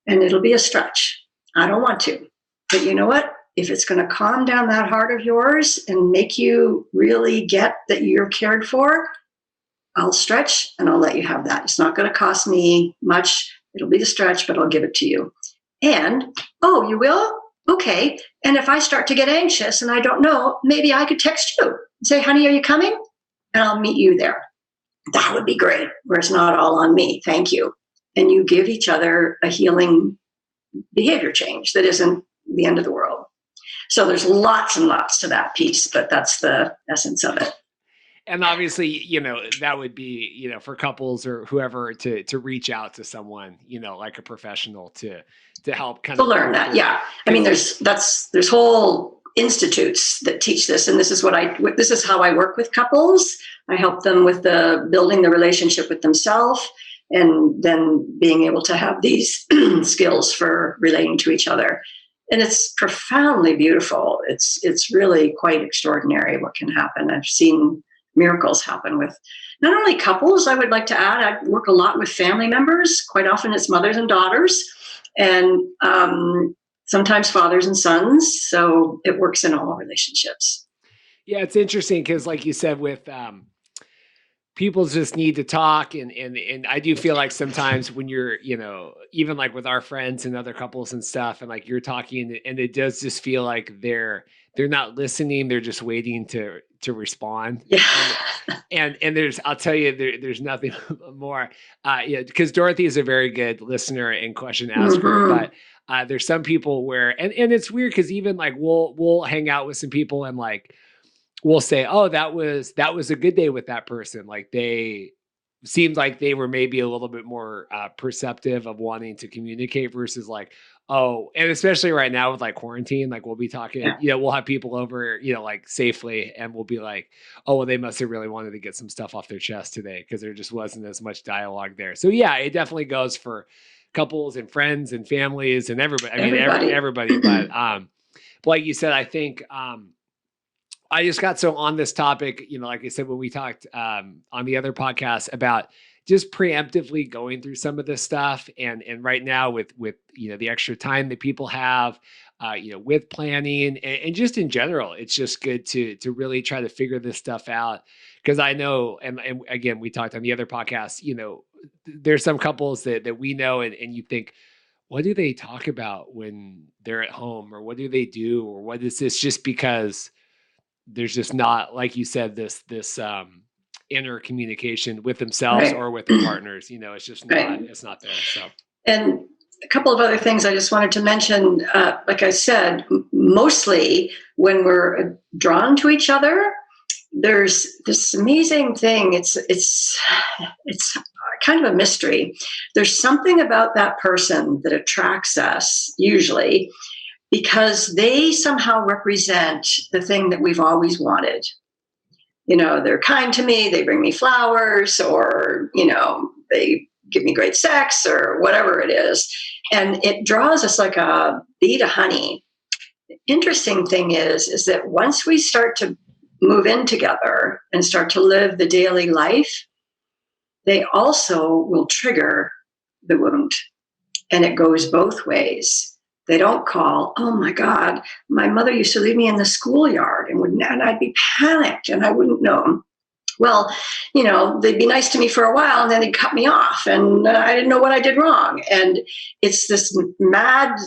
And it'll be a stretch. I don't want to. But you know what? If it's going to calm down that heart of yours and make you really get that you're cared for, I'll stretch and I'll let you have that. It's not going to cost me much. It'll be a stretch, but I'll give it to you. And, oh, you will? Okay. And if I start to get anxious and I don't know, maybe I could text you and say, honey, are you coming? And I'll meet you there. That would be great, where it's not all on me. Thank you. And you give each other a healing behavior change that isn't the end of the world. So there's lots and lots to that piece, but that's the essence of it. And obviously, you know, that would be, you know, for couples or whoever to reach out to someone, you know, like a professional to help kind of learn that. Yeah. I mean, there's whole institutes that teach this. And this is how I work with couples. I help them with building the relationship with themselves and then being able to have these skills for relating to each other. And it's profoundly beautiful. It's really quite extraordinary what can happen. I've seen miracles happen with not only couples, I would like to add, I work a lot with family members. Quite often it's mothers and daughters, and sometimes fathers and sons. So it works in all relationships. Yeah, it's interesting because like you said, with people just need to talk. And I do feel like sometimes when you're, you know, even like with our friends and other couples and stuff, and like you're talking and it does just feel like they're not listening. They're just waiting to respond. Yeah. And there's, I'll tell you, there's nothing more, yeah, because Dorothy is a very good listener and question asker, Mm-hmm. but there's some people where, and it's weird because even like we'll hang out with some people and like, we'll say, oh, that was a good day with that person. Like they seemed like they were maybe a little bit more perceptive of wanting to communicate versus like, oh, and especially right now with like quarantine, like we'll be talking, Yeah. you know, we'll have people over, you know, like safely, and we'll be like, oh, well, they must have really wanted to get some stuff off their chest today because there just wasn't as much dialogue there. So yeah, it definitely goes for couples and friends and families and everybody. I mean, everybody. But like you said, I think I just got so on this topic, you know, like I said, when we talked on the other podcast about just preemptively going through some of this stuff. And right now with, you know, the extra time that people have, you know, with planning and just in general, it's just good to really try to figure this stuff out. Cause I know, and again, we talked on the other podcast, you know, there's some couples that we know and you think, what do they talk about when they're at home, or what do they do? Or what is this, just because there's just not, like you said, this inner communication with themselves Right. or with their partners. You know, it's just not, Right. it's not there. So, And a couple of other things I just wanted to mention. Like I said, mostly when we're drawn to each other, there's this amazing thing. It's kind of a mystery. There's something about that person that attracts us usually because they somehow represent the thing that we've always wanted. You know, they're kind to me, they bring me flowers, or, you know, they give me great sex or whatever it is. And it draws us like a bee to honey. The interesting thing is that once we start to move in together and start to live the daily life, they also will trigger the wound. And it goes both ways. They don't call, oh my God, my mother used to leave me in the schoolyard and I'd be panicked and I wouldn't know. Well, they'd be nice to me for a while and then they'd cut me off, and I didn't know what I did wrong. And it's this mad,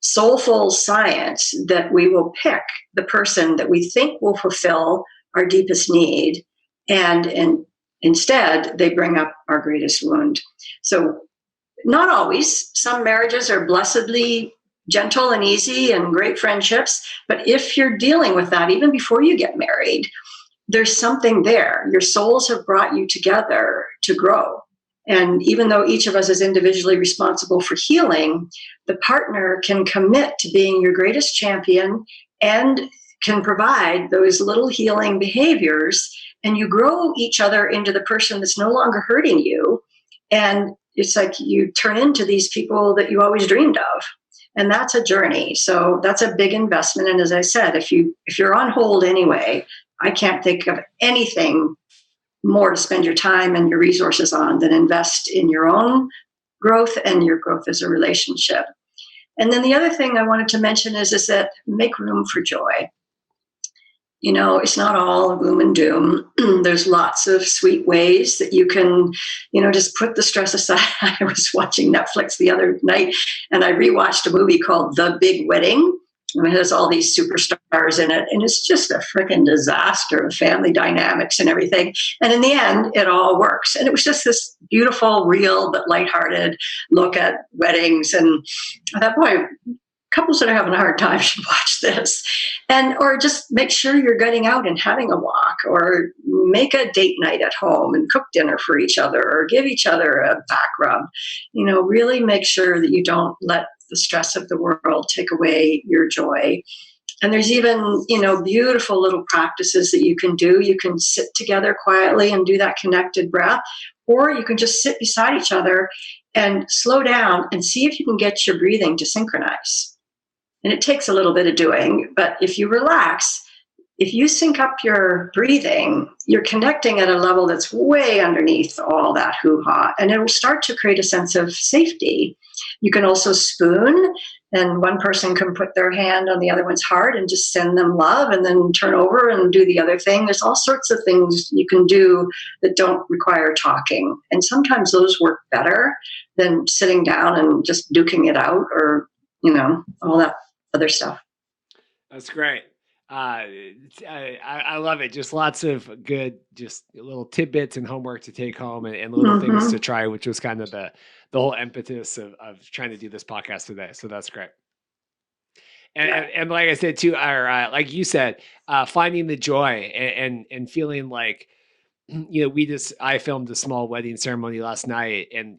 soulful science that we will pick the person that we think will fulfill our deepest need, and instead they bring up our greatest wound. So, not always. Some marriages are blessedly gentle and easy and great friendships. But if you're dealing with that even before you get married, there's something there. Your souls have brought you together to grow. And even though each of us is individually responsible for healing, the partner can commit to being your greatest champion and can provide those little healing behaviors. And you grow each other into the person that's no longer hurting you. And it's like you turn into these people that you always dreamed of. And that's a journey. So that's a big investment. And as I said, if you're on hold anyway, I can't think of anything more to spend your time and your resources on than invest in your own growth and your growth as a relationship. And then the other thing I wanted to mention is that make room for joy. It's not all gloom and doom. There's lots of sweet ways that you can, just put the stress aside. I was watching Netflix the other night and I rewatched a movie called The Big Wedding. It has all these superstars in it, and it's just a freaking disaster of family dynamics and everything. And in the end, it all works. And it was just this beautiful, real, but lighthearted look at weddings. And I thought, boy, couples that are having a hard time should watch this. Or just make sure you're getting out and having a walk, or make a date night at home and cook dinner for each other, or give each other a back rub. Really make sure that you don't let the stress of the world take away your joy. And there's even, beautiful little practices that you can do. You can sit together quietly and do that connected breath, or you can just sit beside each other and slow down and see if you can get your breathing to synchronize. And it takes a little bit of doing, but if you relax, if you sync up your breathing, you're connecting at a level that's way underneath all that hoo-ha, and it will start to create a sense of safety. You can also spoon, and one person can put their hand on the other one's heart and just send them love, and then turn over and do the other thing. There's all sorts of things you can do that don't require talking, and sometimes those work better than sitting down and just duking it out, or all that other stuff. That's great. I love it. Just lots of good, just little tidbits and homework to take home, and little things to try, which was kind of the whole impetus of trying to do this podcast today. So that's great. And like I said too, or like you said, finding the joy and feeling like, I filmed a small wedding ceremony last night, and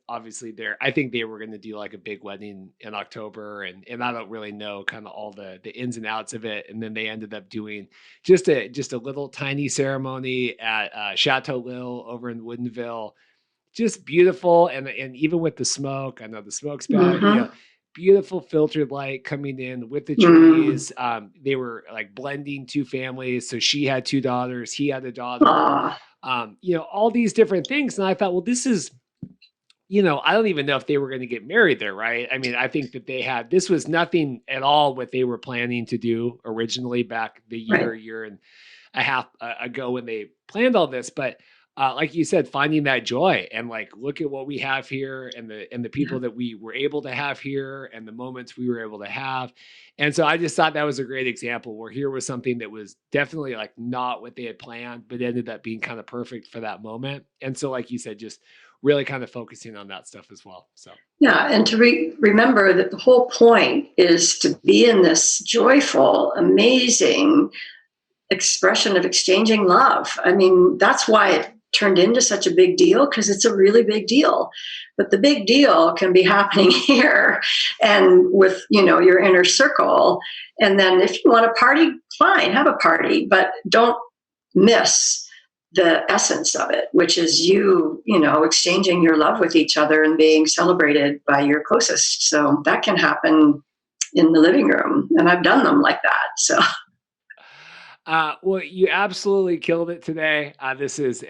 obviously I think they were going to do like a big wedding in October, and I don't really know kind of all the ins and outs of it. And then they ended up doing just a little tiny ceremony at Chateau Lille over in Woodinville. Just beautiful, and even with the smoke, I know the smoke's bad. Beautiful filtered light coming in with the trees. They were like blending two families. So she had two daughters, he had a daughter, all these different things. And I thought, well, this is, I don't even know if they were going to get married there, right? I mean, I think that this was nothing at all what they were planning to do originally back the year and a half ago when they planned all this. But like you said, finding that joy and like, look at what we have here, and the people that we were able to have here, and the moments we were able to have. And so I just thought that was a great example where here was something that was definitely like not what they had planned, but ended up being kind of perfect for that moment. And so, like you said, just really kind of focusing on that stuff as well. So, yeah. And to remember that the whole point is to be in this joyful, amazing expression of exchanging love. I mean, that's why it turned into such a big deal, because it's a really big deal. But the big deal can be happening here and with, your inner circle. And then if you want a party, fine, have a party, but don't miss the essence of it, which is you exchanging your love with each other and being celebrated by your closest. So that can happen in the living room, and I've done them like that. So. Well, you absolutely killed it today. This is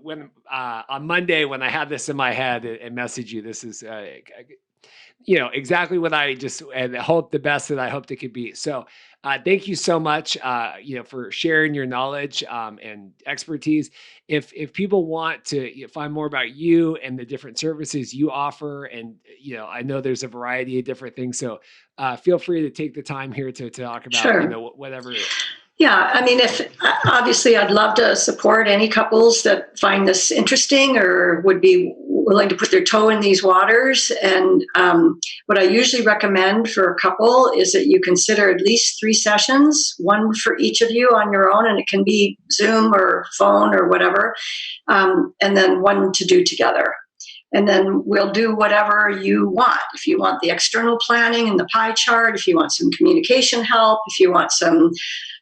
when on Monday when I had this in my head and messaged you. This is exactly what I just and hope the best that I hoped it could be. So thank you so much, for sharing your knowledge and expertise. If people want to find more about you and the different services you offer, and I know there's a variety of different things, so feel free to take the time here to talk about Sure. whatever. Yeah, I mean, if obviously I'd love to support any couples that find this interesting or would be willing to put their toe in these waters. And what I usually recommend for a couple is that you consider at least 3 sessions, one for each of you on your own, and it can be Zoom or phone or whatever, and then one to do together. And then we'll do whatever you want. If you want the external planning and the pie chart, if you want some communication help, if you want some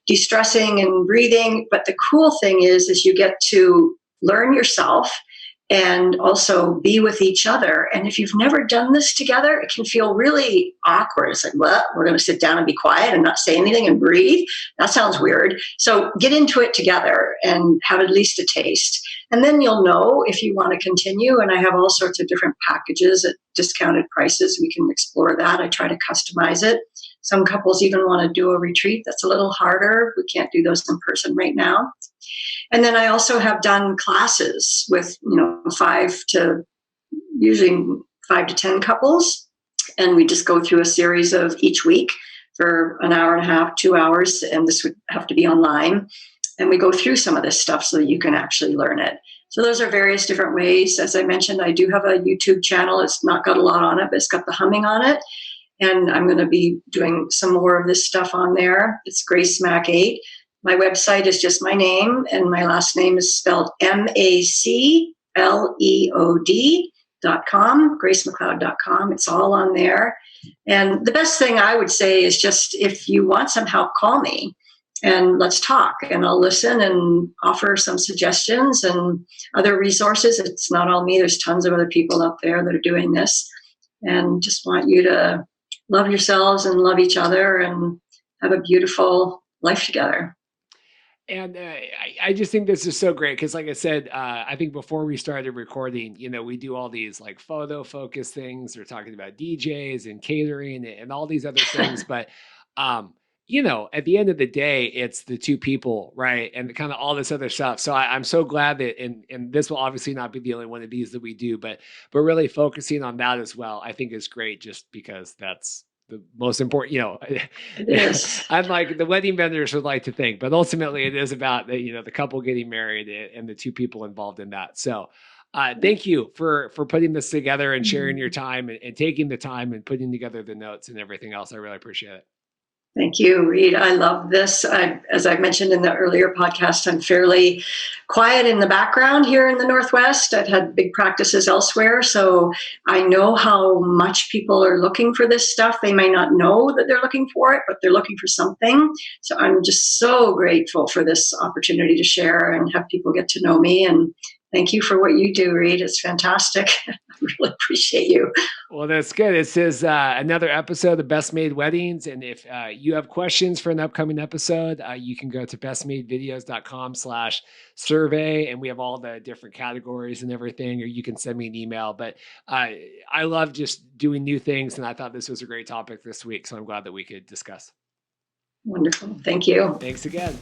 de-stressing and breathing. But the cool thing is you get to learn yourself and also be with each other. And if you've never done this together, it can feel really awkward. It's like, well, we're going to sit down and be quiet and not say anything and breathe. That sounds weird. So get into it together and have at least a taste. And then you'll know if you want to continue. And I have all sorts of different packages at discounted prices. We can explore that. I try to customize it. Some couples even want to do a retreat. That's a little harder. We can't do those in person right now. And then I also have done classes with, usually 5 to 10 couples. And we just go through a series of each week for an hour and a half, 2 hours. And this would have to be online. And we go through some of this stuff so that you can actually learn it. So those are various different ways. As I mentioned, I do have a YouTube channel. It's not got a lot on it, but it's got the humming on it. And I'm going to be doing some more of this stuff on there. It's Grace Mac 8. My website is just my name, and my last name is spelled MacLeod.com, gracemcleod.com. It's all on there. And the best thing I would say is just if you want some help, call me and let's talk. And I'll listen and offer some suggestions and other resources. It's not all me. There's tons of other people out there that are doing this. And just want you to love yourselves and love each other and have a beautiful life together. And I just think this is so great because, like I said, I think before we started recording, we do all these like photo focus things. We're talking about DJs and catering and all these other things. But, at the end of the day, it's the two people, right? And kind of all this other stuff. So I'm so glad that, and this will obviously not be the only one of these that we do, but really focusing on that as well, I think is great just because that's the most important, Yes. unlike the wedding vendors would like to think, but ultimately it is about the couple getting married and the two people involved in that. So thank you for putting this together and sharing your time and taking the time and putting together the notes and everything else. I really appreciate it. Thank you, Reid. I love this. As I mentioned in the earlier podcast, I'm fairly quiet in the background here in the Northwest. I've had big practices elsewhere, so I know how much people are looking for this stuff. They may not know that they're looking for it, but they're looking for something. So I'm just so grateful for this opportunity to share and have people get to know me. And thank you for what you do, Reid. It's fantastic. I really appreciate you. Well, that's good. This is another episode of Best Made Weddings. And if you have questions for an upcoming episode, you can go to bestmadevideos.com/survey. And we have all the different categories and everything, or you can send me an email. But I love just doing new things. And I thought this was a great topic this week. So I'm glad that we could discuss. Wonderful. Thank you. Thanks again.